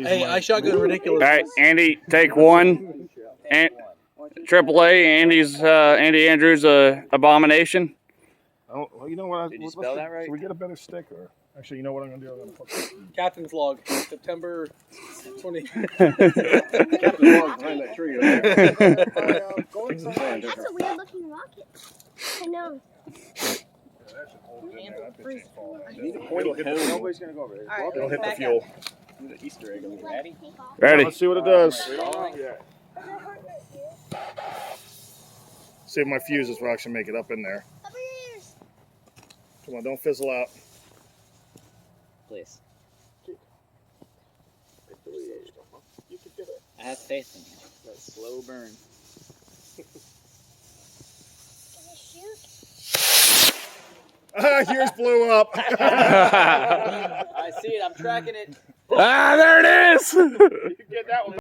Hey, I shotgun ridiculous. All right, Andy, take one. And AAA, Andy Andrews, abomination. Oh, well, you know what? Did you spell that right? Should we get a better sticker? Actually, you know what I'm gonna do? I'm gonna put Captain's log, September 20. Captain's log behind that tree. Right there. That's a weird looking rocket. I know. Nobody's gonna go over there. All right, It'll hit the back fuel. The Easter egg. Ready? Ready? Let's see what it does. Rolling. See if my fuses will actually make it up in there. Cover your ears. Come on, don't fizzle out. Please. You can get it. I have faith in you. That slow burn. Can you shoot? Yours blew up. I see it. I'm tracking it. Ah, there it is. You can get that one.